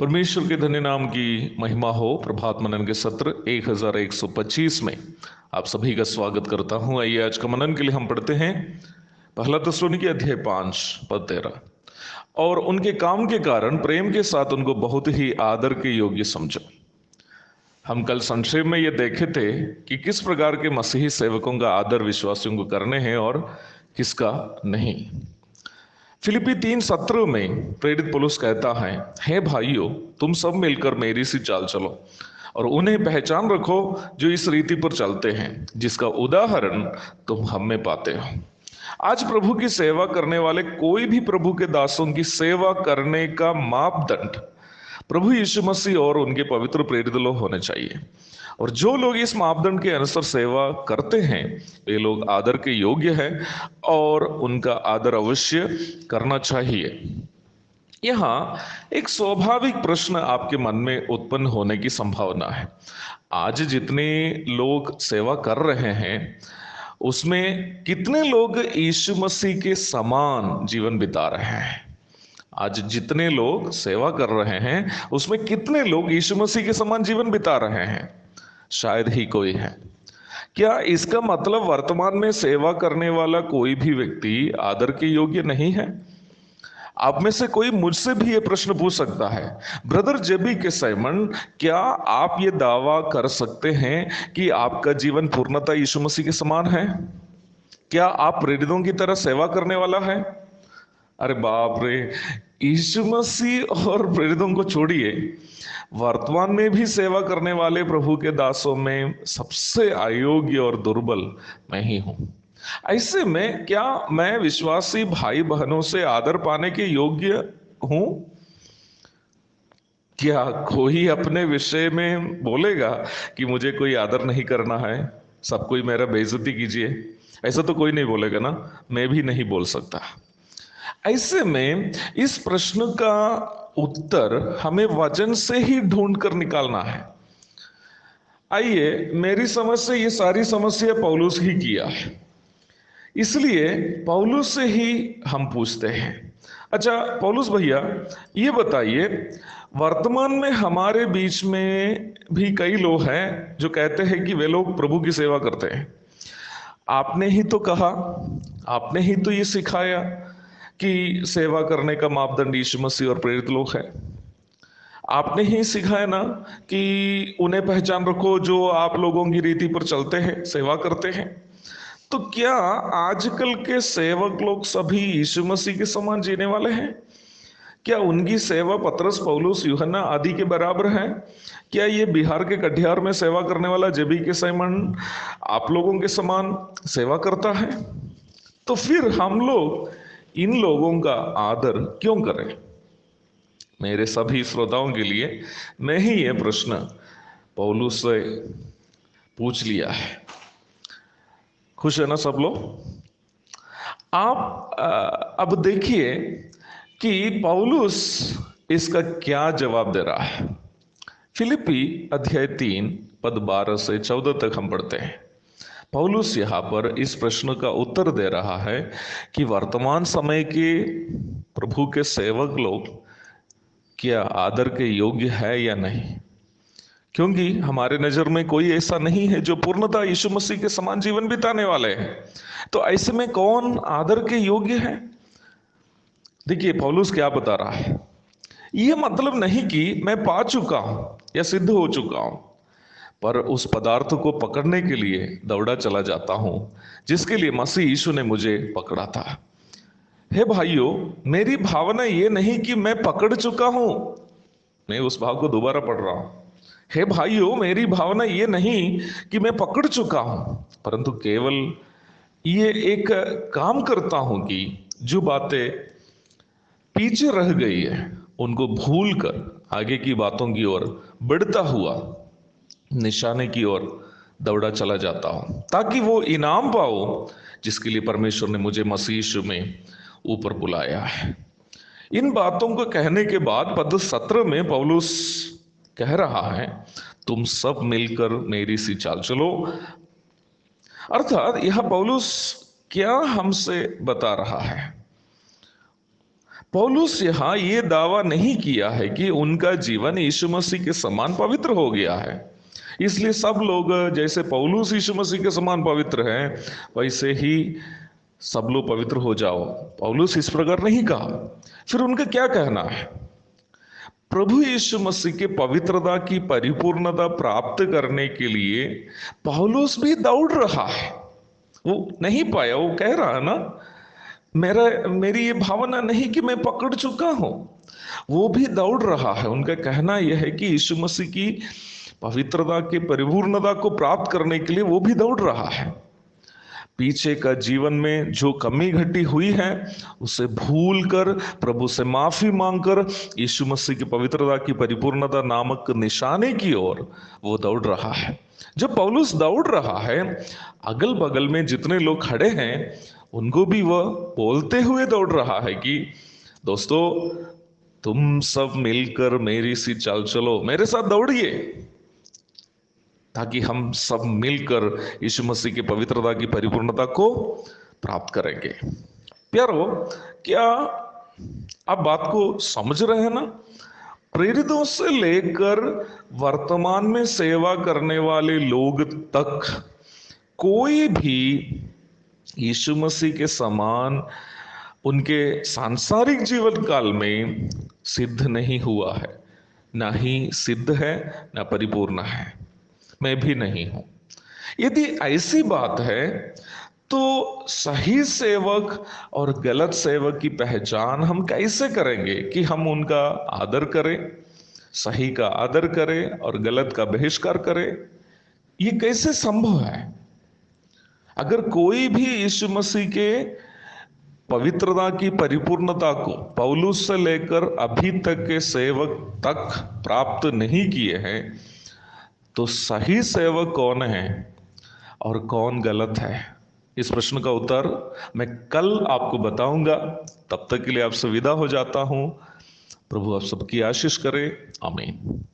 परमेश्वर के धन्य नाम की महिमा हो। प्रभात मनन के सत्र 1125 में आप सभी का स्वागत करता हूं। आइए आज का मनन के लिए हम पढ़ते हैं पहला थिस्सलुनीके अध्याय 5 पद 13। और उनके काम के कारण प्रेम के साथ उनको बहुत ही आदर के योग्य समझो। हम कल संक्षेप में ये देखे थे कि किस प्रकार के मसीही सेवकों का आदर विश्वासियों को करने हैं और किसका नहीं। फिलिपी 3:17 में प्रेरित पौलुस कहता है, हे भाइयों, तुम सब मिलकर मेरी सी चाल चलो और उन्हें पहचान रखो जो इस रीति पर चलते हैं, जिसका उदाहरण तुम हम में पाते हो। आज प्रभु की सेवा करने वाले कोई भी प्रभु के दासों की सेवा करने का मापदंड प्रभु यीशु मसीह और उनके पवित्र प्रेरित लोग होने चाहिए। और जो लोग इस मापदंड के अनुसार सेवा करते हैं वे लोग आदर के योग्य हैं और उनका आदर अवश्य करना चाहिए। यहाँ एक स्वाभाविक प्रश्न आपके मन में उत्पन्न होने की संभावना है। आज जितने लोग सेवा कर रहे हैं उसमें कितने लोग यीशु मसीह के समान जीवन बिता रहे हैं? आज जितने लोग सेवा कर रहे हैं उसमें कितने लोग यीशु मसीह के समान जीवन बिता रहे हैं? शायद ही कोई है। क्या इसका मतलब वर्तमान में सेवा करने वाला कोई भी व्यक्ति आदर के योग्य नहीं है? आप में से कोई मुझसे भी यह प्रश्न पूछ सकता है, ब्रदर जेबी के साइमन, क्या आप ये दावा कर सकते हैं कि आपका जीवन पूर्णतः यीशु मसीह के समान है? क्या आप प्रेरितों की तरह सेवा करने वाला है? अरे बाप रे, यीशु मसीह और प्रेरितों को छोड़िए, वर्तमान में भी सेवा करने वाले प्रभु के दासों में सबसे अयोग्य और दुर्बल मैं ही हूं। ऐसे में क्या मैं विश्वासी भाई बहनों से आदर पाने के योग्य हूं? क्या कोई अपने विषय में बोलेगा कि मुझे कोई आदर नहीं करना है, सब कोई मेरा बेइज्जती कीजिए? ऐसा तो कोई नहीं बोलेगा ना, मैं भी नहीं बोल सकता। ऐसे में इस प्रश्न का उत्तर हमें वचन से ही ढूंढ कर निकालना है। आइए, मेरी समझ से ये सारी समस्या पौलुस ही किया है, इसलिए पौलुस से ही हम पूछते हैं। अच्छा पौलुस भैया, ये बताइए, वर्तमान में हमारे बीच में भी कई लोग हैं जो कहते हैं कि वे लोग प्रभु की सेवा करते हैं। आपने ही तो कहा, आपने ही तो ये सिखाया कि सेवा करने का मापदंड यीशु मसीह और प्रेरित लोग है। आपने ही सिखाया ना कि उन्हें पहचान रखो जो आप लोगों की रीति पर चलते हैं, सेवा करते हैं। तो क्या आजकल के सेवक लोग सभी यीशु मसीह के समान जीने वाले हैं? क्या उनकी सेवा पतरस, पौलुस, यूहन्ना आदि के बराबर है? क्या ये बिहार के कटिहार में सेवा करने वाला जेबी के साइमन आप लोगों के समान सेवा करता है? तो फिर हम लोग इन लोगों का आदर क्यों करें? मेरे सभी श्रोताओं के लिए मैं ही यह प्रश्न पौलुस से पूछ लिया है। खुश है ना सब लोग? आप अब देखिए कि पौलुस इसका क्या जवाब दे रहा है। फिलिपी अध्याय 3 पद 12 से 14 तक हम पढ़ते हैं। पौलुस यहाँ पर इस प्रश्न का उत्तर दे रहा है कि वर्तमान समय के प्रभु के सेवक लोग क्या आदर के योग्य है या नहीं, क्योंकि हमारे नजर में कोई ऐसा नहीं है जो पूर्णतः यीशु मसीह के समान जीवन बिताने वाले हैं। तो ऐसे में कौन आदर के योग्य है? देखिए पौलुस क्या बता रहा है। यह मतलब नहीं कि मैं पा चुका हूं या सिद्ध हो चुका हूं, पर उस पदार्थ को पकड़ने के लिए दौड़ा चला जाता हूं जिसके लिए मसीह यीशु ने मुझे पकड़ा था। हे भाइयों, मेरी भावना ये नहीं कि मैं पकड़ चुका हूं। मैं उस भाव को दोबारा पढ़ रहा हूं। हे भाइयों, मेरी भावना ये नहीं कि मैं पकड़ चुका हूं, परंतु केवल ये एक काम करता हूं कि जो बातें पीछे रह गई है उनको भूलकर आगे की बातों की ओर बढ़ता हुआ निशाने की ओर दौड़ा चला जाता हूं, ताकि वो इनाम पाओ जिसके लिए परमेश्वर ने मुझे मसीह यीशु में ऊपर बुलाया है। इन बातों को कहने के बाद पद 17 में पौलुस कह रहा है, तुम सब मिलकर मेरी सी चाल चलो। अर्थात यह पौलुस क्या हमसे बता रहा है? पौलुस यहां ये दावा नहीं किया है कि उनका जीवन यीशु मसीह के समान पवित्र हो गया है, इसलिए सब लोग जैसे पौलुस यीशु मसीह के समान पवित्र हैं वैसे ही सब लोग पवित्र हो जाओ। पौलुस इस प्रकार नहीं कहा। फिर उनका क्या कहना है? प्रभु यीशु मसीह के पवित्रता की परिपूर्णता प्राप्त करने के लिए पौलुस भी दौड़ रहा है। वो नहीं पाया, वो कह रहा है ना, मेरी ये भावना नहीं कि मैं पकड़ चुका हूं। वो भी दौड़ रहा है। उनका कहना यह है कि यीशु मसीह की पवित्रता की परिपूर्णता को प्राप्त करने के लिए वो भी दौड़ रहा है। पीछे का जीवन में जो कमी घटी हुई है उसे भूल कर, प्रभु से माफी मांगकर यीशु मसीह की पवित्रता की परिपूर्णता नामक निशाने की ओर वो दौड़ रहा है। जब पौलुस दौड़ रहा है, अगल बगल में जितने लोग खड़े हैं उनको भी वह बोलते हुए दौड़ रहा है कि दोस्तों, तुम सब मिलकर मेरी सी चाल चलो, मेरे साथ दौड़िए, ताकि हम सब मिलकर यीशु मसीह की पवित्रता की परिपूर्णता को प्राप्त करेंगे। प्यारो, क्या आप बात को समझ रहे हैं ना? प्रेरितों से लेकर वर्तमान में सेवा करने वाले लोग तक कोई भी यीशु मसीह के समान उनके सांसारिक जीवन काल में सिद्ध नहीं हुआ है, ना ही सिद्ध है, ना परिपूर्ण है। मैं भी नहीं हूं। यदि ऐसी बात है तो सही सेवक और गलत सेवक की पहचान हम कैसे करेंगे कि हम उनका आदर करें, सही का आदर करें और गलत का बहिष्कार करें? ये कैसे संभव है? अगर कोई भी यीशु मसीह के पवित्रता की परिपूर्णता को पौलुस से लेकर अभी तक के सेवक तक प्राप्त नहीं किए हैं, तो सही सेवक कौन है और कौन गलत है? इस प्रश्न का उत्तर मैं कल आपको बताऊंगा। तब तक के लिए आपसे विदा हो जाता हूं। प्रभु आप सबकी आशीष करे। आमीन।